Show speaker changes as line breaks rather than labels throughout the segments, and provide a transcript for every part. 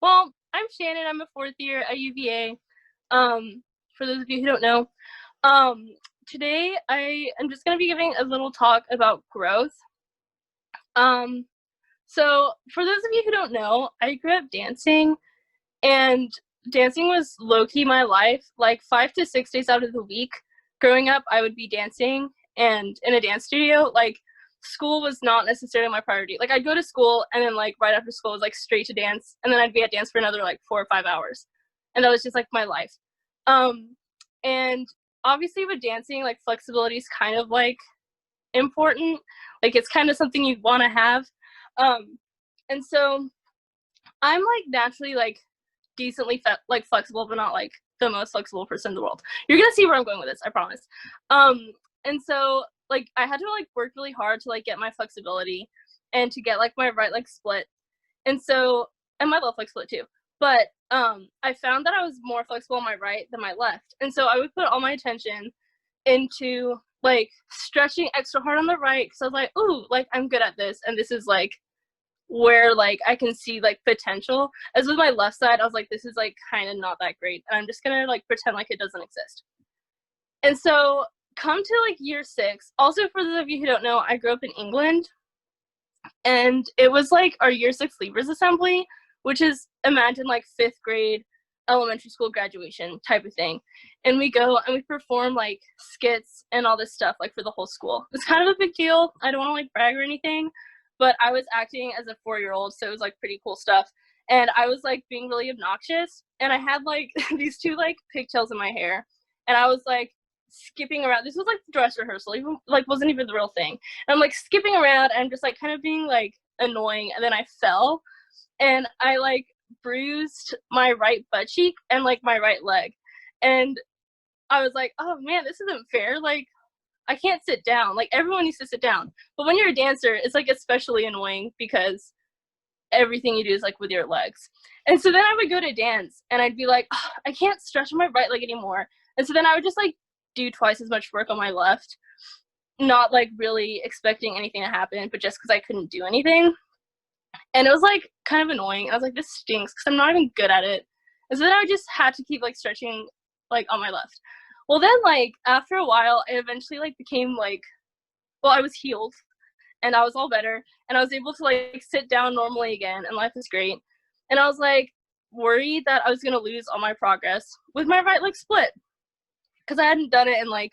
Well, I'm Shannon. I'm a fourth year at UVA. Um, for those of you who don't know, um, today I am just going to be giving a little talk about growth. Um, so for those of you who don't know, I grew up dancing, and dancing was low key my life. Like 5 to 6 days out of the week, growing up, I would be dancing and in a dance studio. Like school was not necessarily my priority. Like I'd go to school and then like right after school was like straight to dance, and then I'd be at dance for another like 4 or 5 hours, and that was just like my life. Um, and obviously with dancing, like flexibility is kind of like important. Like it's kind of something you want to have. Um, and so I'm like naturally like decently like flexible, but not like the most flexible person in the world. You're gonna see where I'm going with this, I promise. Um, and so like I had to like work really hard to like get my flexibility and to get like my right leg split. And so and my left leg split too. But I found that I was more flexible on my right than my left. And so I would put all my attention into like stretching extra hard on the right because I was like, ooh, like I'm good at this, and this is like where like I can see like potential. As with my left side, I was like, this is like kind of not that great, and I'm just gonna like pretend like it doesn't exist. And so come to like year six. Also, for those of you who don't know, I grew up in England, and it was like our year six leavers assembly, which is imagine like fifth grade elementary school graduation type of thing. And we go and we perform like skits and all this stuff like for the whole school. It's kind of a big deal. I don't want to like brag or anything, but I was acting as a 4-year-old, so it was like pretty cool stuff. And I was like being really obnoxious, and I had like these two like pigtails in my hair, and I was like skipping around. This was like the dress rehearsal, even like wasn't even the real thing. And I'm like skipping around and just like kind of being like annoying, and then I fell and I like bruised my right butt cheek and like my right leg. And I was like, oh man, this isn't fair. Like I can't sit down. Like everyone needs to sit down. But when you're a dancer, it's like especially annoying because everything you do is like with your legs. And so then I would go to dance and I'd be like, oh, I can't stretch my right leg anymore. And so then I would just like do twice as much work on my left, not like really expecting anything to happen, but just because I couldn't do anything. And it was like kind of annoying. I was like, this stinks because I'm not even good at it. And so then I just had to keep like stretching like on my left. Well, then like after a while, it eventually like became like, well, I was healed and I was all better, and I was able to like sit down normally again, and life was great. And I was like worried that I was gonna lose all my progress with my right leg split because I hadn't done it in like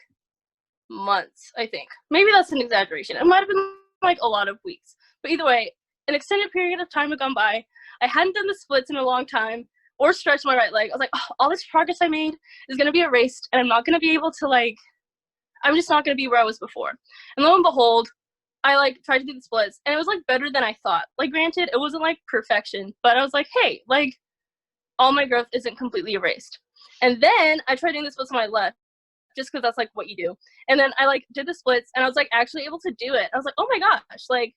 months. I think maybe that's an exaggeration. It might have been like a lot of weeks, but either way, an extended period of time had gone by. I hadn't done the splits in a long time or stretched my right leg. I was like, oh, all this progress I made is gonna be erased, and I'm not gonna be able to like. I'm just not gonna be where I was before. And lo and behold, I like tried to do the splits, and it was like better than I thought. Like granted, it wasn't like perfection, but I was like, hey, like all my growth isn't completely erased. And then I tried doing the splits on my left, just because that's like what you do. And then I like did the splits, and I was like actually able to do it. I was like, oh my gosh, like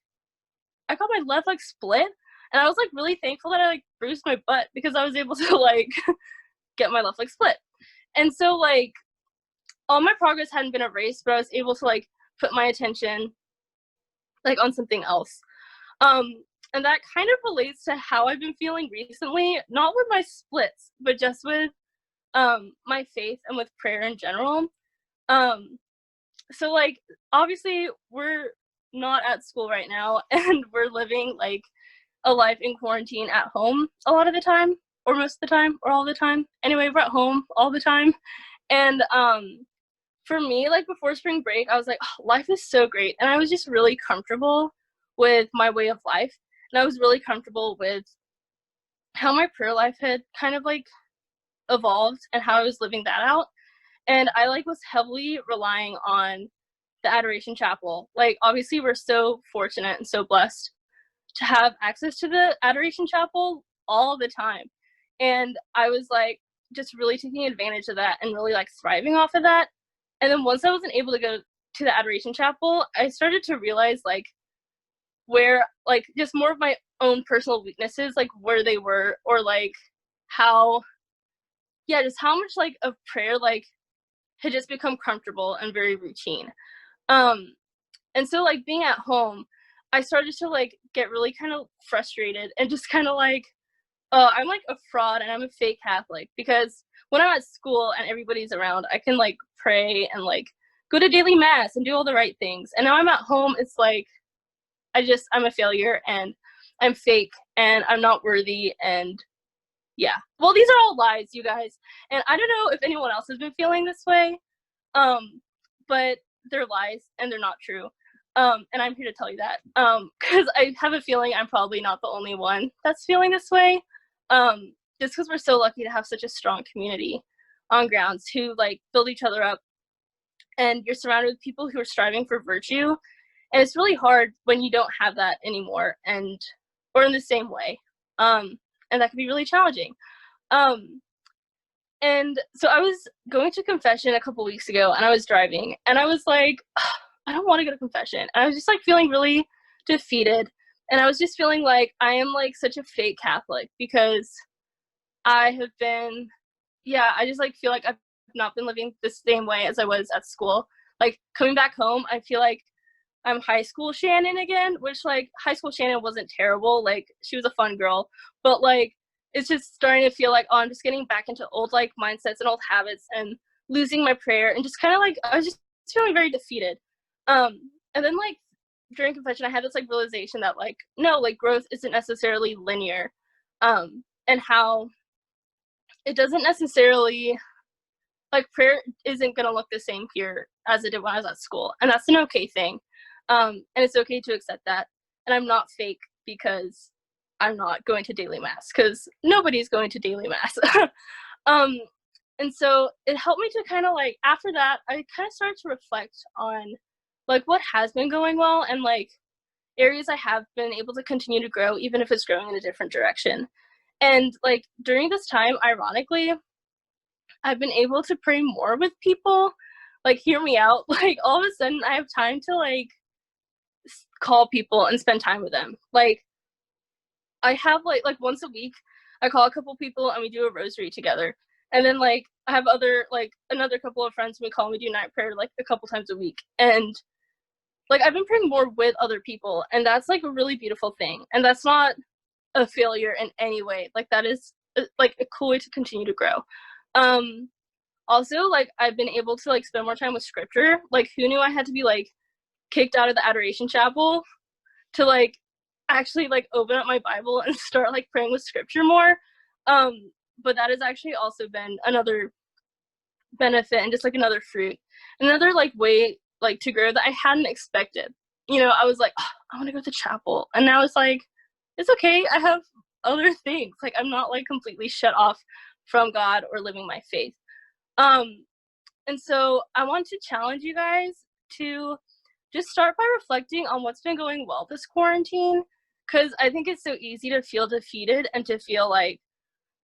I got my left leg split, and I was like really thankful that I like bruised my butt because I was able to like get my left leg split. And so like all my progress hadn't been erased, but I was able to like put my attention like on something else. Um, and that kind of relates to how I've been feeling recently, not with my splits, but just with my faith and with prayer in general. Um, so like obviously we're not at school right now, and we're living like a life in quarantine at home a lot of the time, or most of the time, or all the time. Anyway, we're at home all the time. And for me, like before spring break, I was like, oh, life is so great. And I was just really comfortable with my way of life. And I was really comfortable with how my prayer life had kind of like evolved and how I was living that out. And I like was heavily relying on the Adoration Chapel. Like obviously we're so fortunate and so blessed to have access to the Adoration Chapel all the time. And I was like just really taking advantage of that and really like thriving off of that. And then once I wasn't able to go to the Adoration Chapel, I started to realize like where like just more of my own personal weaknesses, like where they were, or like how, yeah, just how much like of prayer like had just become comfortable and very routine. Um, and so like being at home, I started to like get really kind of frustrated and just kind of like I'm like a fraud and I'm a fake Catholic, because when I'm at school and everybody's around, I can like pray and like go to daily mass and do all the right things. And now I'm at home, it's like I'm a failure and I'm fake and I'm not worthy. And yeah, well, these are all lies, you guys. And I don't know if anyone else has been feeling this way, but they're lies and they're not true. And I'm here to tell you that, because I have a feeling I'm probably not the only one that's feeling this way. Just because we're so lucky to have such a strong community on grounds who like build each other up, and you're surrounded with people who are striving for virtue, and it's really hard when you don't have that anymore, and or in the same way, and that can be really challenging. And so I was going to confession a couple weeks ago, and I was driving, and I was like, I don't want to go to confession. And I was just like feeling really defeated, and I was just feeling like I am like such a fake Catholic, because I have been, yeah, I just like feel like I've not been living the same way as I was at school. Like coming back home, I feel like I'm high school Shannon again, which like high school Shannon wasn't terrible. Like she was a fun girl, but like it's just starting to feel like, oh, I'm just getting back into old like mindsets and old habits and losing my prayer, and just kind of like I was just feeling very defeated. And then like during confession, I had this like realization that like no, like growth isn't necessarily linear, and how it doesn't necessarily like prayer isn't gonna look the same here as it did when I was at school, and that's an okay thing. And it's okay to accept that. And I'm not fake because I'm not going to daily mass, because nobody's going to daily mass. um, and so it helped me to kind of like after that, I kind of started to reflect on like what has been going well, and like areas I have been able to continue to grow, even if it's growing in a different direction. And like during this time, ironically, I've been able to pray more with people. Like, hear me out. Like, all of a sudden, I have time to like call people and spend time with them. Like, I have like once a week, I call a couple people and we do a rosary together. And then like I have another couple of friends, and we call and we do night prayer like a couple times a week. And like I've been praying more with other people, and that's like a really beautiful thing. And that's not a failure in any way. Like that is like a cool way to continue to grow. Also, like I've been able to like spend more time with scripture. Like who knew I had to be like kicked out of the adoration chapel to like actually like open up my Bible and start like praying with scripture more. But that has actually also been another benefit, and just like another fruit, another like way like to grow that I hadn't expected. You know, I was like, oh, I want to go to chapel, and now it's like it's okay, I have other things. Like I'm not like completely shut off from God or living my faith. And so I want to challenge you guys to just start by reflecting on what's been going well this quarantine, because I think it's so easy to feel defeated and to feel like,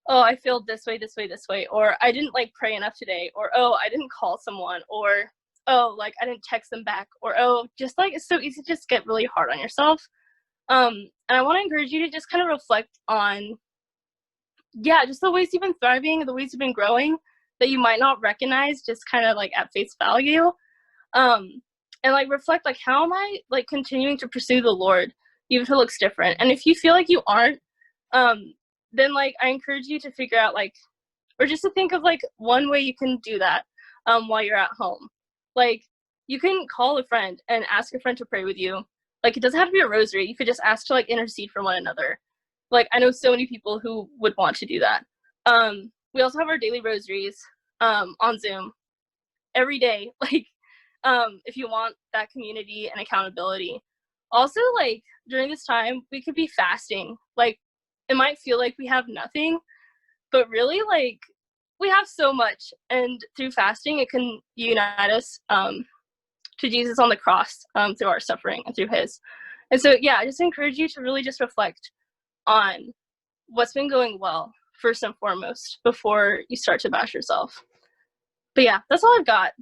oh, I feel this way, this way, this way, or I didn't like pray enough today, or oh, I didn't call someone, or oh, like I didn't text them back, or oh, just like it's so easy to just get really hard on yourself. And I want to encourage you to just kind of reflect on, yeah, just the ways you've been thriving, the ways you've been growing that you might not recognize just kind of like at face value. And like reflect like, how am I like continuing to pursue the Lord even if it looks different? And if you feel like you aren't, then like I encourage you to figure out like, or just to think of like one way you can do that while you're at home. Like you can call a friend and ask a friend to pray with you. Like it doesn't have to be a rosary. You could just ask to like intercede for one another. Like I know so many people who would want to do that. We also have our daily rosaries on Zoom every day. Like if you want that community and accountability. Also, like during this time, we could be fasting. Like it might feel like we have nothing, but really like we have so much. And through fasting, it can unite us to Jesus on the cross through our suffering and through his. And so, yeah, I just encourage you to really just reflect on what's been going well, first and foremost, before you start to bash yourself. But yeah, that's all I've got.